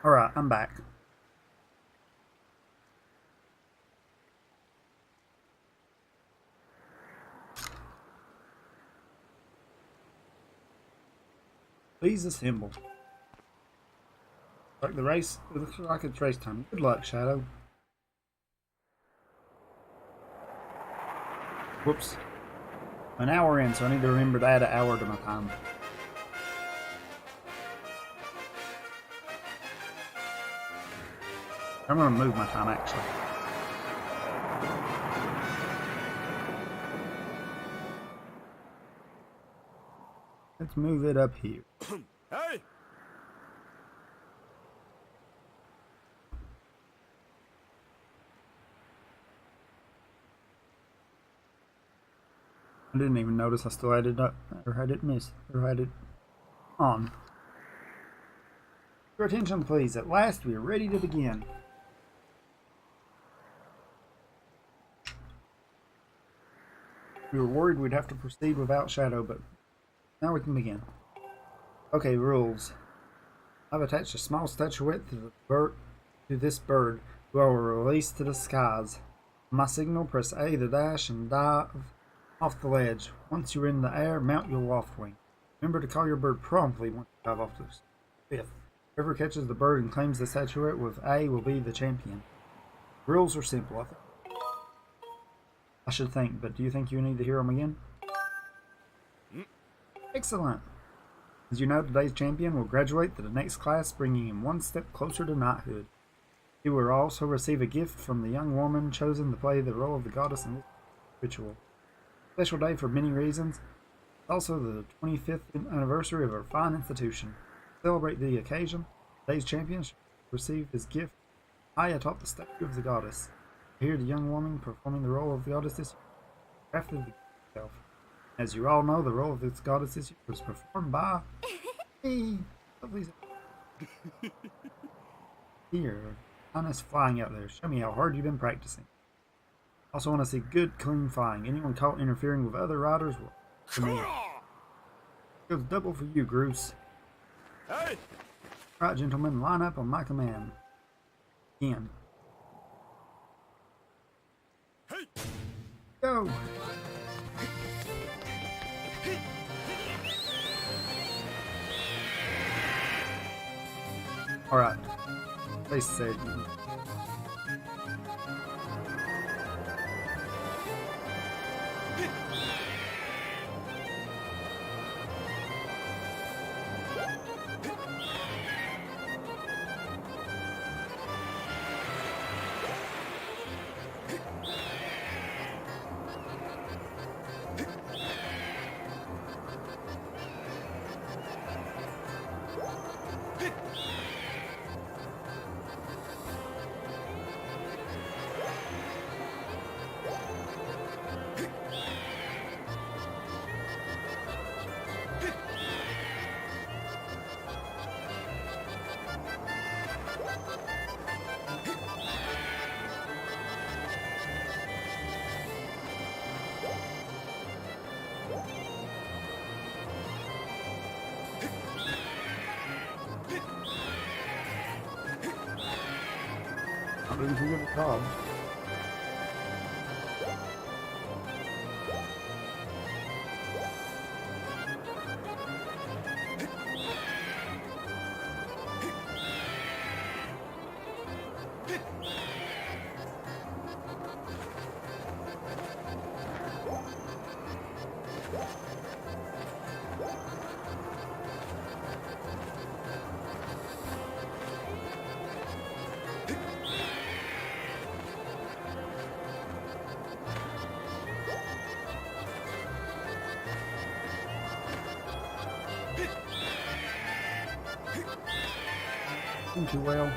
Alright, I'm back. Please assemble. Like the race, it looks like it's race time. Good luck, Shadow. Whoops. An hour in, so I need to remember to add an hour to my time. I'm gonna move my time actually. Let's move it up here. Hey! I didn't even notice I still had it up, or had it missed, or had it on. Your attention please, at last we are ready to begin. We were worried we'd have to proceed without Shadow, but now we can begin. Okay, rules. I've attached a small statuette to this bird, who I will release to the skies. On my signal, press A to dash and dive off the ledge. Once you're in the air, mount your loft wing. Remember to call your bird promptly once you dive off the fifth. Whoever catches the bird and claims the statuette with A will be the champion. Rules are simple, I should think, but do you think you need to hear them again? Excellent! As you know, today's champion will graduate to the next class, bringing him one step closer to knighthood. He will also receive a gift from the young woman chosen to play the role of the goddess in this ritual. Special day for many reasons. It's also the 25th anniversary of our fine institution. To celebrate the occasion, today's champion shall receive his gift high atop the statue of the goddess. To hear the young woman performing the role of the goddess this year, crafted the gift itself. As you all know, the role of this goddess this year was performed by me. Here, honest flying out there. Show me how hard you've been practicing. Also want to see good, clean flying. Anyone caught interfering with other riders will to me. Goes double for you, Groose. Hey! Right, gentlemen, line up on my command. Again. Hey! Go! Alright. They said. Not doing too good at job. Doing too well.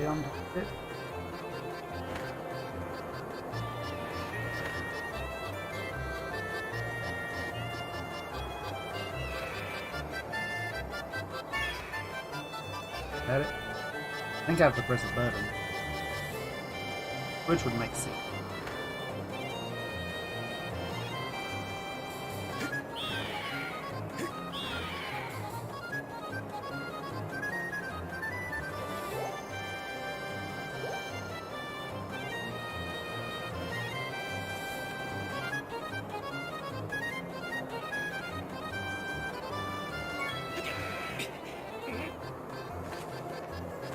on to it. Got it? I think I have to press a button. Which would make sense.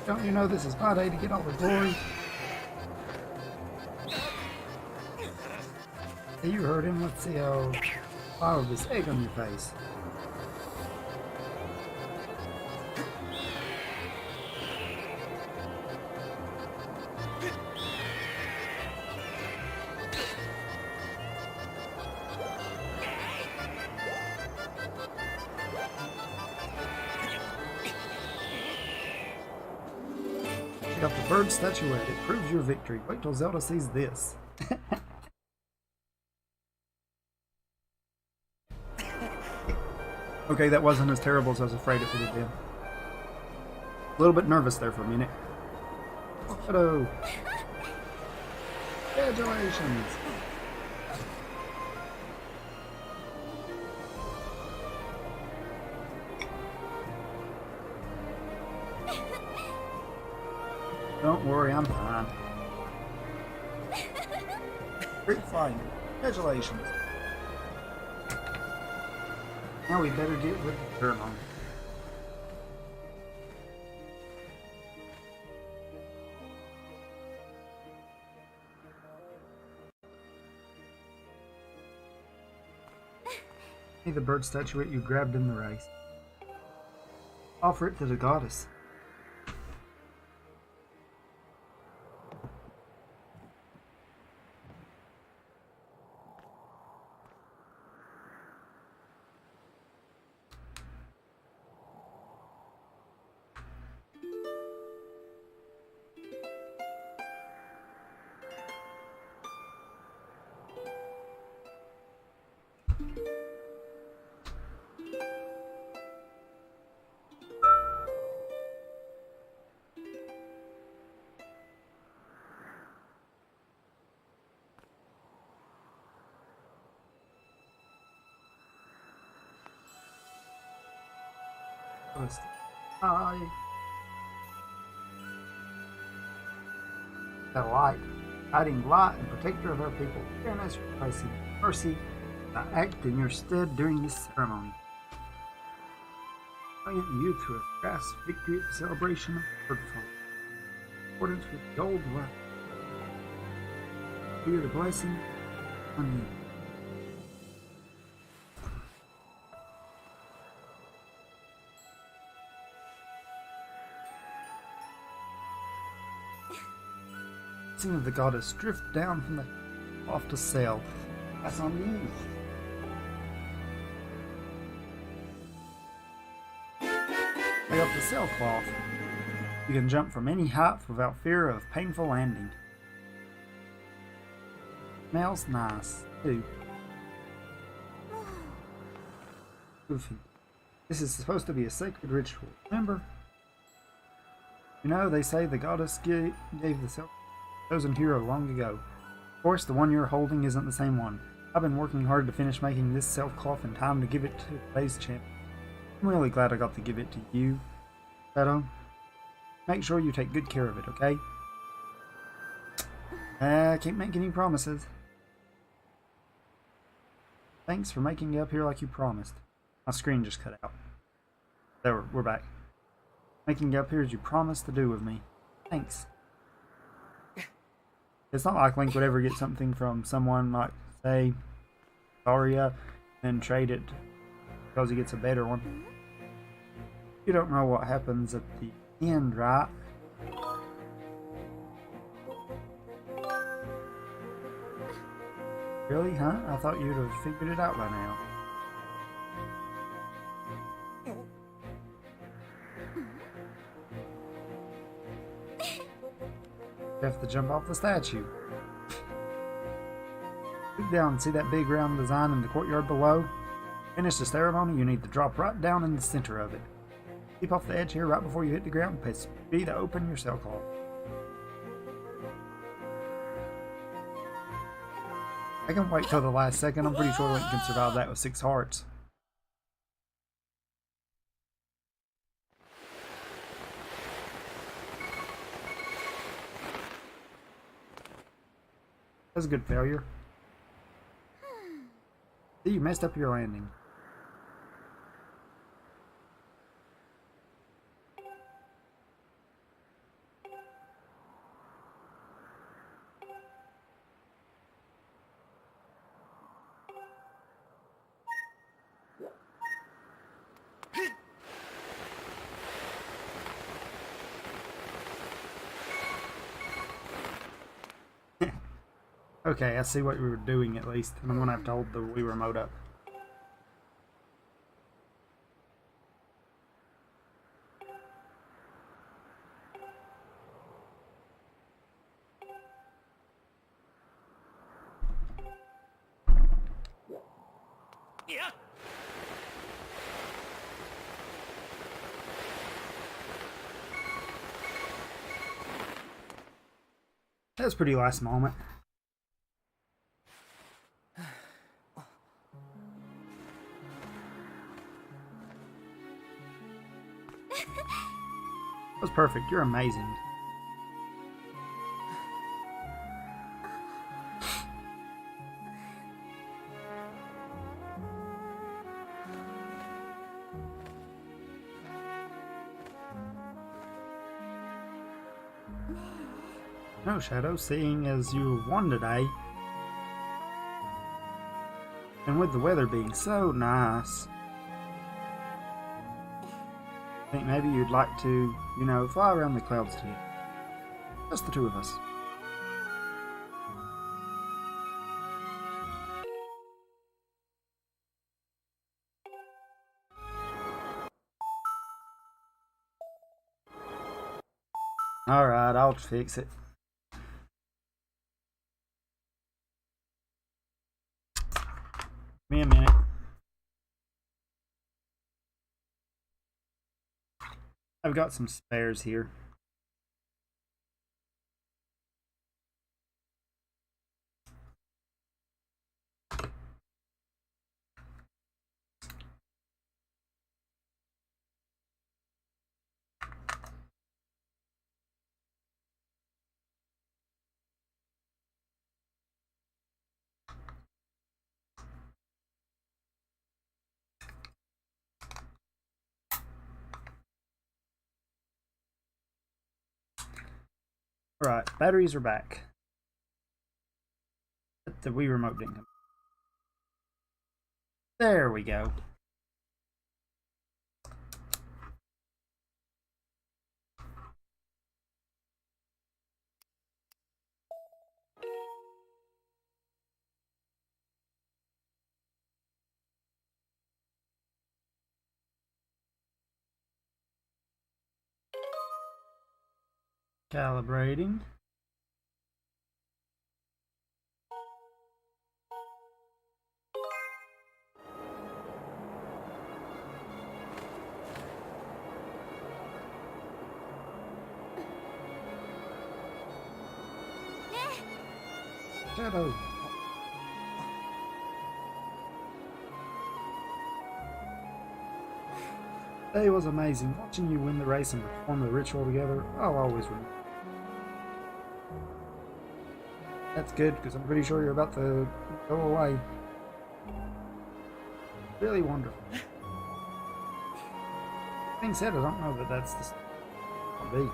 Don't you know this is my day to get all the glory? Hey, you heard him. Let's see how far of this egg on your face. Pick up the bird statuette. It proves your victory. Wait till Zelda sees this. Okay, that wasn't as terrible as I was afraid it would have been. A little bit nervous there for a minute. Hello. Congratulations. Don't worry, I'm fine. Great flying. Congratulations. Now we better get with the ceremony. Hey, the bird statuette you grabbed in the race. Offer it to the goddess. Hi. The light, guiding light and protector of our people, fairness, mercy, I act in your stead during this ceremony. Valiant youth who have grasped victory at the celebration of Birdfall. In accordance with the old way. Hear the blessing on you. Of the goddess drift down from the off to sail. That's on you. Pick up the sailcloth. You can jump from any height without fear of painful landing. Smells nice too. Goofy. This is supposed to be a sacred ritual. Remember? You know, they say the goddess gave the chosen hero long ago. Of course, the one you're holding isn't the same one. I've been working hard to finish making this sailcloth in time to give it to today's champ. I'm really glad I got to give it to you, Shadow. Make sure you take good care of it, okay? I can't make any promises. Thanks for making it up here like you promised. My screen just cut out. There, we're back. Making it up here as you promised to do with me. Thanks. It's not like Link would ever get something from someone like, say, Daria, and trade it because he gets a better one. You don't know what happens at the end, right? Really, huh? I thought you'd have figured it out by now. You have to jump off the statue. Look down and see that big round design in the courtyard below? Finish the ceremony, you need to drop right down in the center of it. Keep off the edge here right before you hit the ground and press B to open your cell call. I can wait till the last second. I'm pretty sure Link can survive that with 6 hearts. That's a good failure. See, you messed up your landing. Okay, I see what we were doing at least, and I'm gonna have to hold the Wii remote up. Yeah. That was pretty last moment. That was perfect. You're amazing. No, Shadow, seeing as you won today, and with the weather being so nice, I think maybe you'd like to, you know, fly around the clouds together. Just the two of us. Alright, I'll fix it. Give me a minute. I've got some spares here. Alright, batteries are back. But the Wii remote didn't come. There we go. Calibrating. Shadow. Today was amazing. Watching you win the race and perform the ritual together, I'll always remember. That's good, because I'm pretty sure you're about to go away. Really wonderful. Being said, I don't know that that's the be.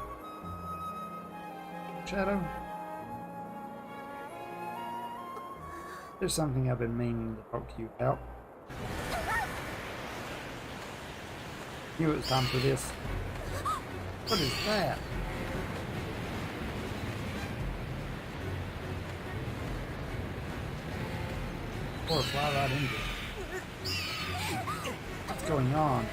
Shadow? There's something I've been meaning to talk to you about. Knew it was time for this. What is that? Or fly right into it. What's going on?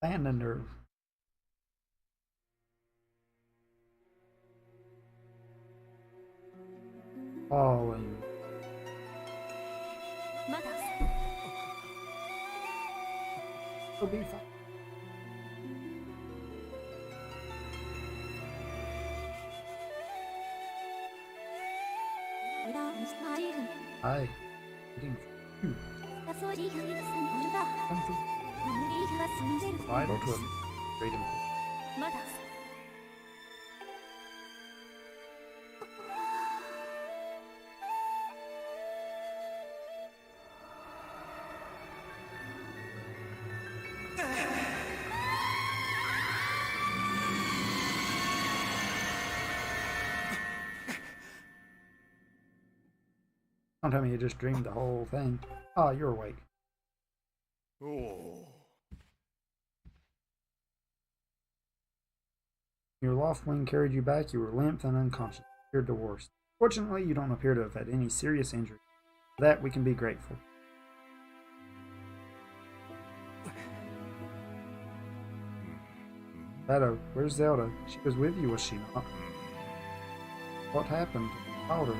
Standing there. Falling. まだ It'll be fine. 油をしたいる Hi. Getting そういうやつなんだ something 無理が済んでる vital to a great important. まだ Don't tell me you just dreamed the whole thing. Ah, you're awake. Your loft wing carried you back. You were limp and unconscious. Feared the worst. Fortunately, you don't appear to have had any serious injury. For that, we can be grateful. Shadow, where's Zelda? She was with you, was she not? What happened? Told her.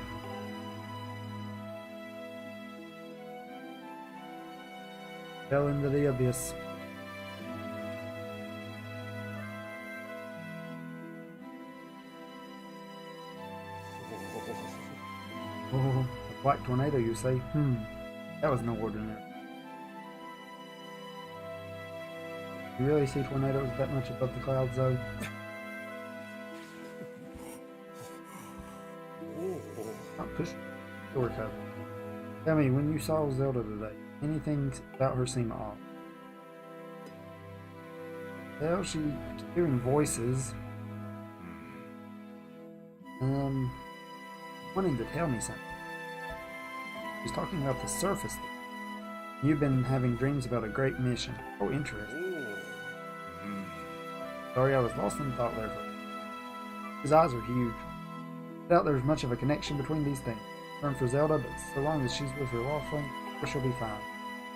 Fell into the abyss. Oh, a black tornado, you say? That was no ordinary. You really see tornadoes that much above the clouds, though? Not push door cover. Tell me, when you saw Zelda today, anything about her seem off? Well, she's hearing voices. Wanting to tell me something. She's talking about the surface thing. You've been having dreams about a great mission. Oh, interesting. Sorry, I was lost in thought there. His eyes are huge. I doubt there's much of a connection between these things. Turn for Zelda, but so long as she's with her lawful, she'll be fine.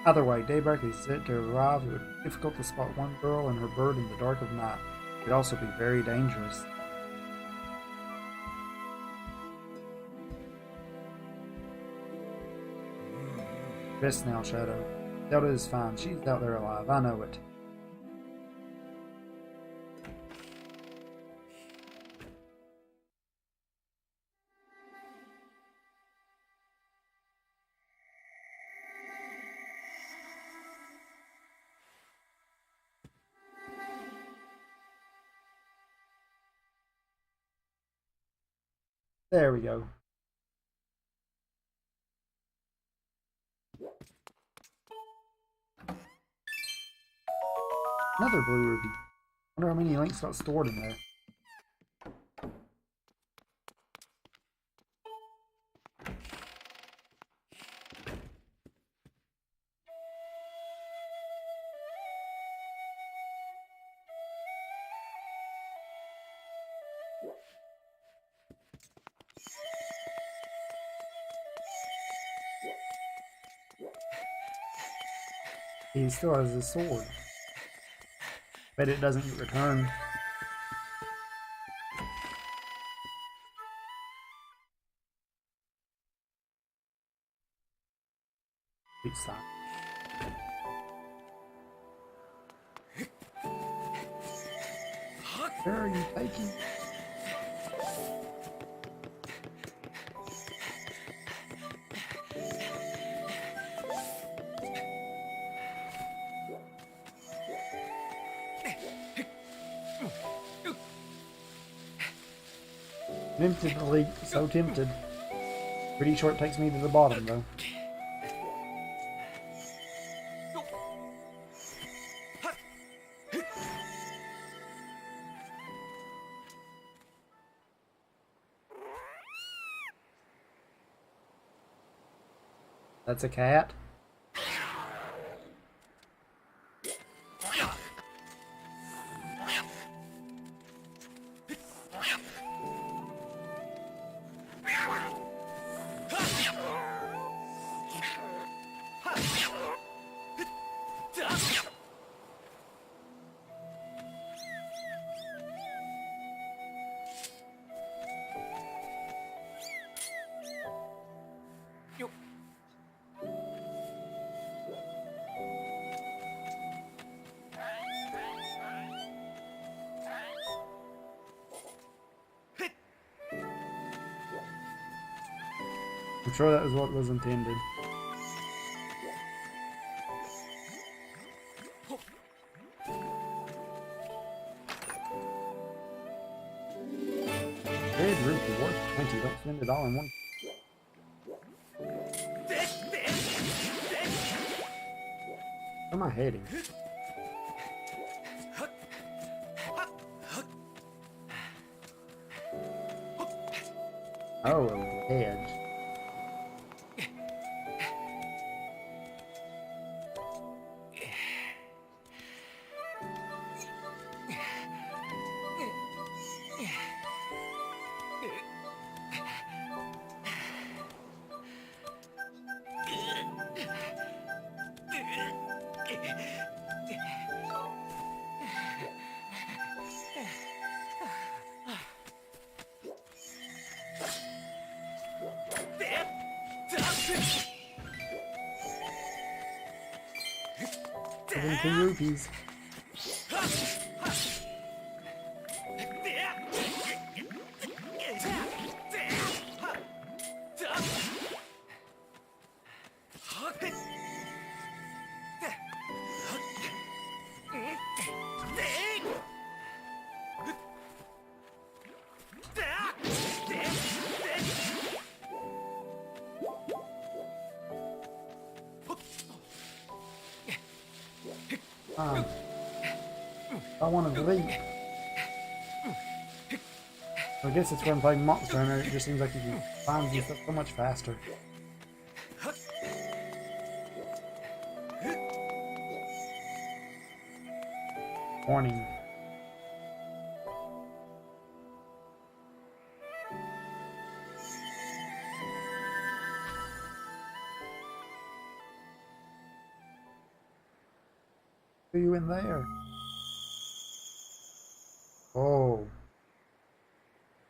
Either way, daybreak is set to arrive. It would be difficult to spot one girl and her bird in the dark of night. It could also be very dangerous. Rest now, Shadow. Zelda is fine. She's out there alive. I know it. There we go. Another blue ruby. Wonder how many links got stored in there. He still has his sword. Bet it doesn't get returned. Sweet sign. Where are you taking? Tempted to leap, so tempted. Pretty sure it takes me to the bottom though. That's a cat. I'm sure that was what was intended. Red rupee worth 20. Don't spend it all in one. Where am I heading? Oh, it was the edge. Two rupees. I want to leap. I guess it's when playing Monster Hunter, it just seems like you can find some stuff so much faster. Warning. Are you in there? Oh.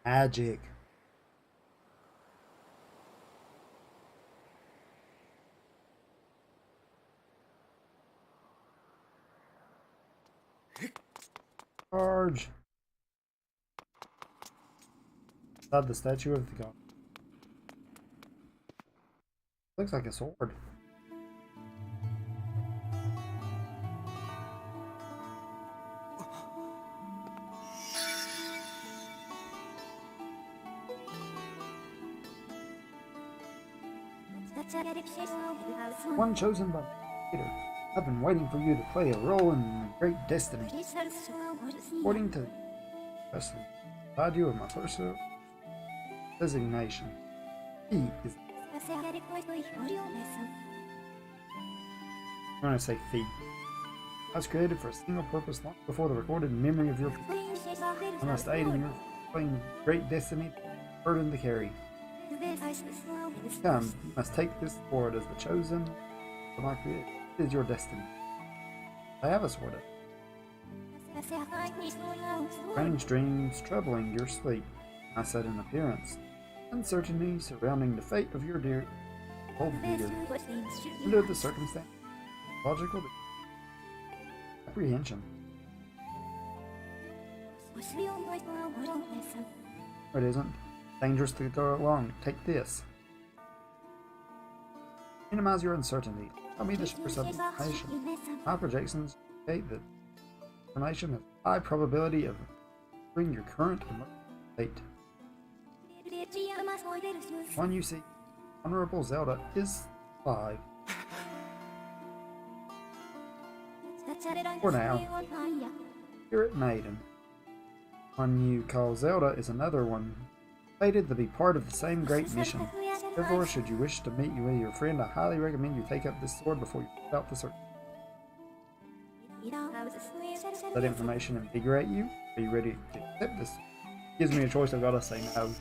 Magic. Charge. Inside the statue of the god. Looks like a sword. One chosen by the creator. I've been waiting for you to play a role in my great destiny. According to the wrestling, provide you with my personal designation. He is. I'm going to say fee. I was created for a single purpose long before the recorded memory of your people. I must aid in your playing great destiny, burden to carry. Come, you must take this sword as the chosen of my creator. It is your destiny. I have a sword. Strange dreams troubling your sleep. I said in appearance. Uncertainty surrounding the fate of your dear old leader. Under the circumstance, logical apprehension. It isn't. Dangerous to go along. Take this. Minimize your uncertainty. Tell me the source of information. My projections indicate that information has a high probability of bringing your current emotional state. One you see, Honorable Zelda is alive. For now, Spirit Maiden. One you call Zelda is another one, fated to be part of the same great mission. Therefore, should you wish to meet you with your friend, I highly recommend you take up this sword before you put out the search. Does that information invigorate you? Are you ready to accept this? Gives me a choice, I've got to say no.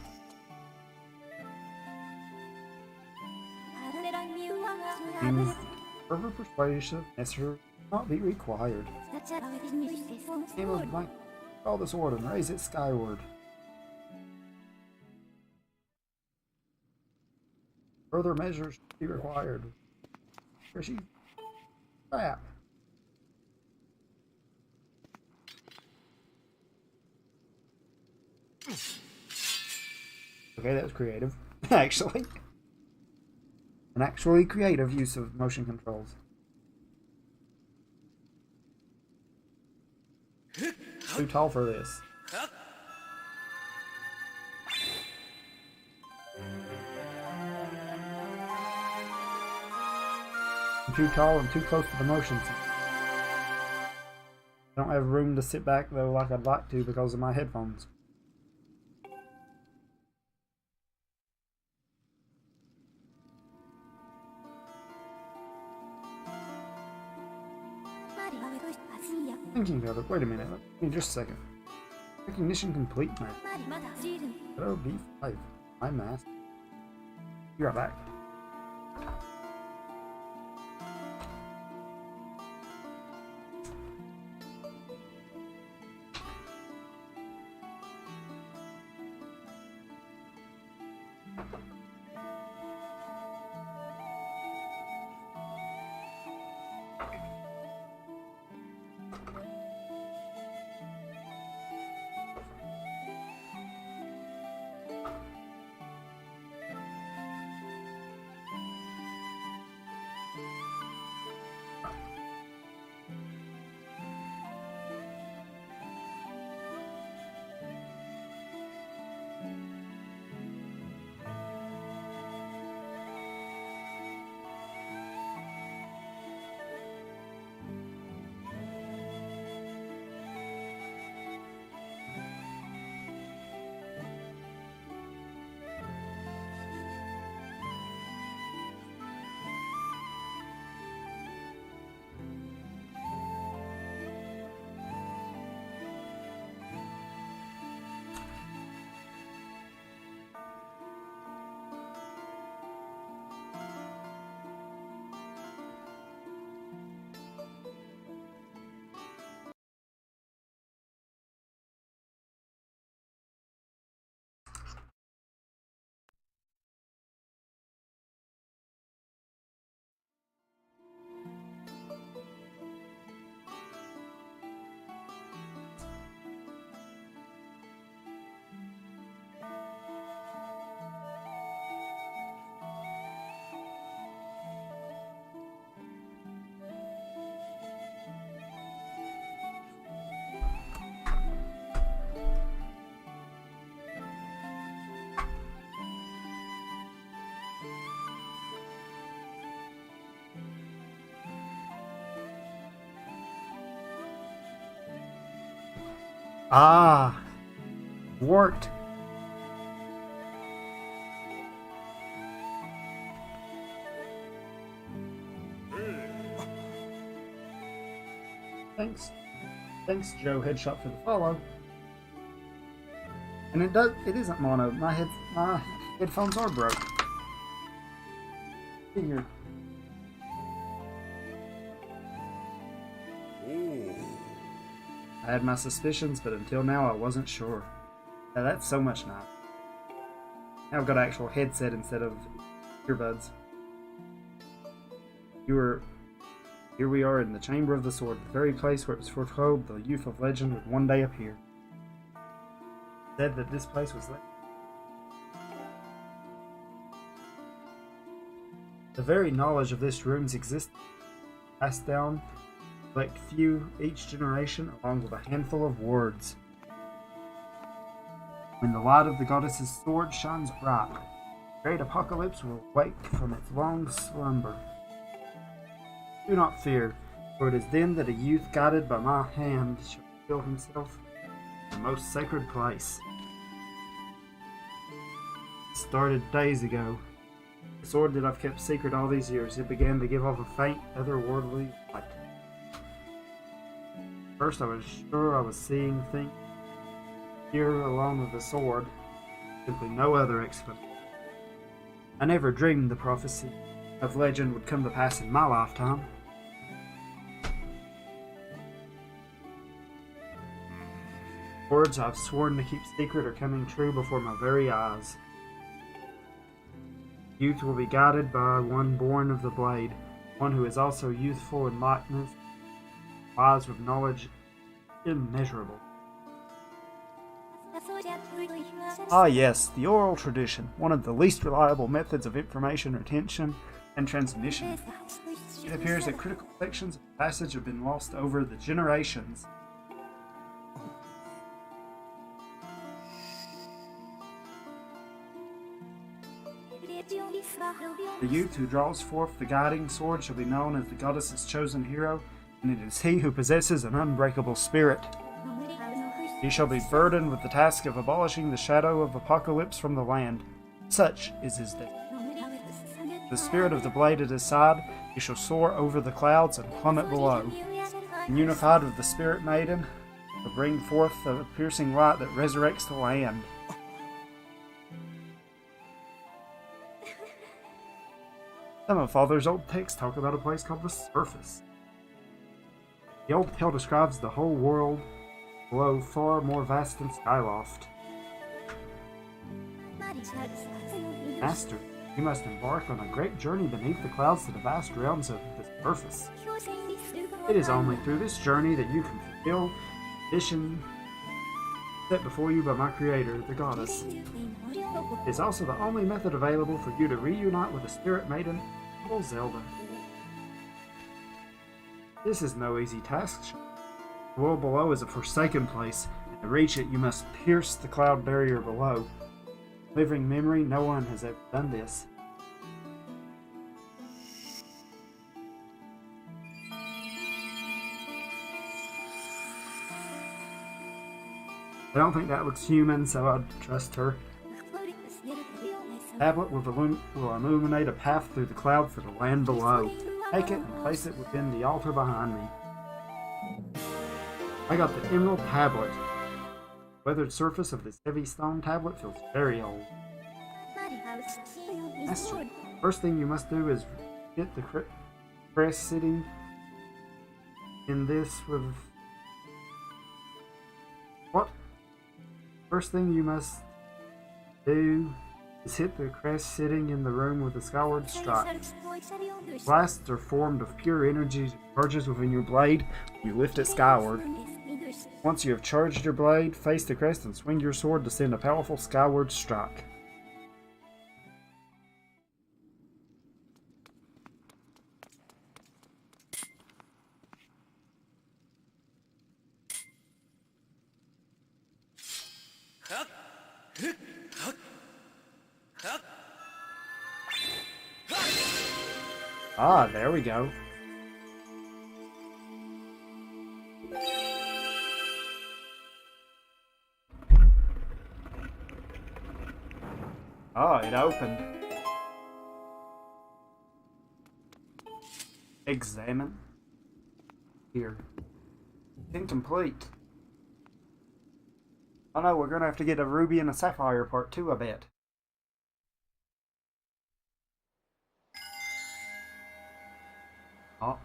Further persuasive necessary not be required. Name of my call the sword and raise it skyward. Further measures should be required. Here she crap. Okay, that was creative, actually. An actually creative use of motion controls. Too tall for this. I'm too tall and too close to the motion sensor. Don't have room to sit back though like I'd like to because of my headphones. Thinking of it, wait a minute, give me just a second. Recognition complete, man. Hello, B5. My mask. Be right back. Ah, worked. Thanks, Joe Headshot for the follow. And it isn't mono. My headphones are broke. Here. I had my suspicions, but until now I wasn't sure. Now that's so much now. Now I've got an actual headset instead of earbuds. Here we are in the Chamber of the Sword, the very place where it was foretold the youth of legend would one day appear. It said that this place was the very knowledge of this room's existence passed down like few each generation along with a handful of words. When the light of the goddess's sword shines bright, the great apocalypse will wake from its long slumber. Do not fear, for it is then that a youth guided by my hand shall reveal himself in the most sacred place. It started days ago. The sword that I've kept secret all these years, it began to give off a faint, otherworldly light. First I was sure I was seeing things here along with the sword, simply no other explanation. I never dreamed the prophecy of legend would come to pass in my lifetime. Words I've sworn to keep secret are coming true before my very eyes. Youth will be guided by one born of the blade, one who is also youthful in likeness, wise with knowledge immeasurable. Ah yes, the oral tradition, one of the least reliable methods of information retention, and transmission. It appears that critical sections of the passage have been lost over the generations. The youth who draws forth the guiding sword shall be known as the goddess's chosen hero, and it is he who possesses an unbreakable spirit. He shall be burdened with the task of abolishing the shadow of apocalypse from the land. Such is his destiny. The spirit of the blade at his side, he shall soar over the clouds and plummet below. And unified with the spirit maiden, will bring forth the piercing light that resurrects the land. Some of Father's old texts talk about a place called the Surface. The old tale describes the whole world below far more vast than Skyloft. Master, you must embark on a great journey beneath the clouds to the vast realms of the Surface. It is only through this journey that you can fulfill the mission set before you by my creator, the goddess. It is also the only method available for you to reunite with the spirit maiden, little Zelda. This is no easy task. The world below is a forsaken place, and to reach it you must pierce the cloud barrier below. Living memory, no one has ever done this. I don't think that looks human, so I'd trust her. The tablet will illuminate a path through the cloud for the land below. Take it and place it within the altar behind me. I got the emerald tablet. The weathered surface of this heavy stone tablet feels very old. Master, first thing you must do is get the crest sitting in this with... What? First thing you must do is hit the crest sitting in the room with the skyward strike. Blasts are formed of pure energy that charges within your blade when you lift it skyward. Once you have charged your blade, face the crest and swing your sword to send a powerful skyward strike. Ah, there we go. Ah, it opened. Examine. Here. Incomplete. Oh no, we're gonna have to get a ruby and a sapphire part 2, I bet. Oh.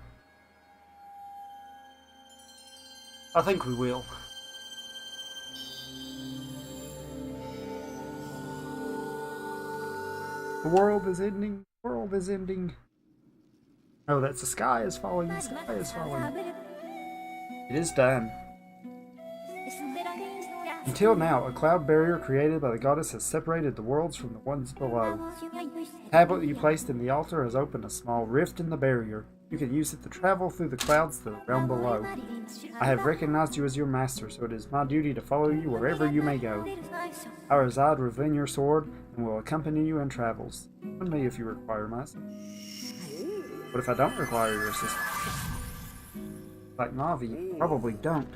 I think we will. The world is ending. The world is ending. Oh, that's the sky is falling. The sky is falling. It is done. Until now, a cloud barrier created by the goddess has separated the worlds from the ones below. The tablet you placed in the altar has opened a small rift in the barrier. You can use it to travel through the clouds to the realm below. I have recognized you as your master, so it is my duty to follow you wherever you may go. I reside within your sword and will accompany you in travels. Summon me if you require my assistance. What if I don't require your assistance? Like Navi, you probably don't.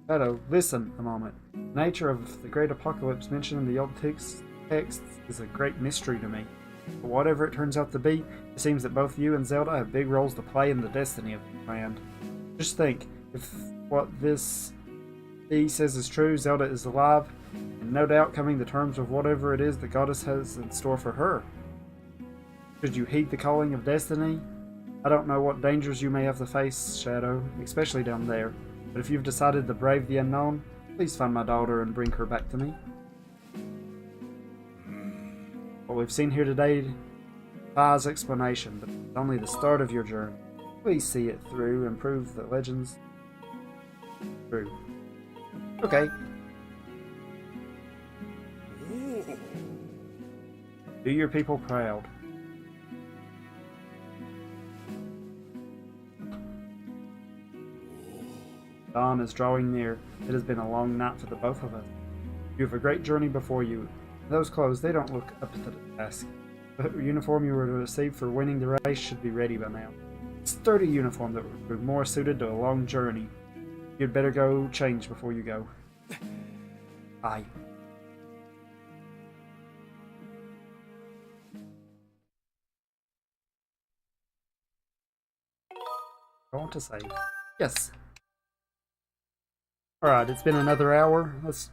Shadow, listen a moment. The nature of the great apocalypse mentioned in the old texts is a great mystery to me. But whatever it turns out to be, it seems that both you and Zelda have big roles to play in the destiny of the land. Just think, if what this he says is true, Zelda is alive, and no doubt coming to terms with whatever it is the goddess has in store for her. Should you heed the calling of destiny? I don't know what dangers you may have to face, Shadow, especially down there, but if you've decided to brave the unknown, please find my daughter and bring her back to me. What we've seen here today defies explanation, but it's only the start of your journey. Please see it through and prove that legends true. Okay. Do your people proud. Dawn is drawing near. It has been a long night for the both of us. You have a great journey before you. Those clothes, they don't look up to the task. The uniform you were to receive for winning the race should be ready by now. It's a sturdy uniform that would be more suited to a long journey. You'd better go change before you go. Bye. I want to say yes. All right, it's been another hour. Let's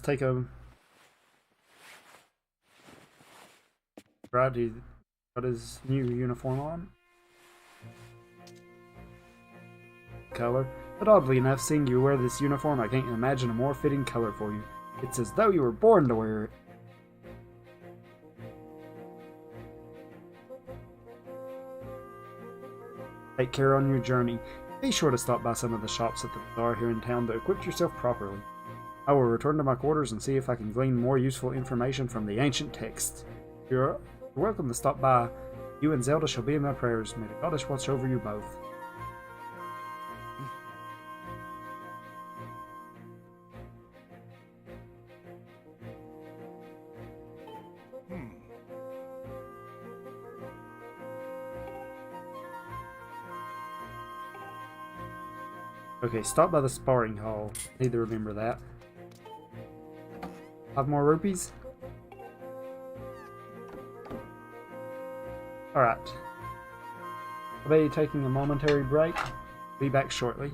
take a right. He got his new uniform on. Color, but oddly enough, seeing you wear this uniform, I can't imagine a more fitting color for you. It's as though you were born to wear it. Take care on your journey. Be sure to stop by some of the shops at the bazaar here in town to equip yourself properly. I will return to my quarters and see if I can glean more useful information from the ancient texts. You're welcome to stop by. You and Zelda shall be in my prayers. May the goddess watch over you both. Okay, stop by the sparring hall. Need to remember that. 5 more rupees? Alright. I'll be taking a momentary break. Be back shortly.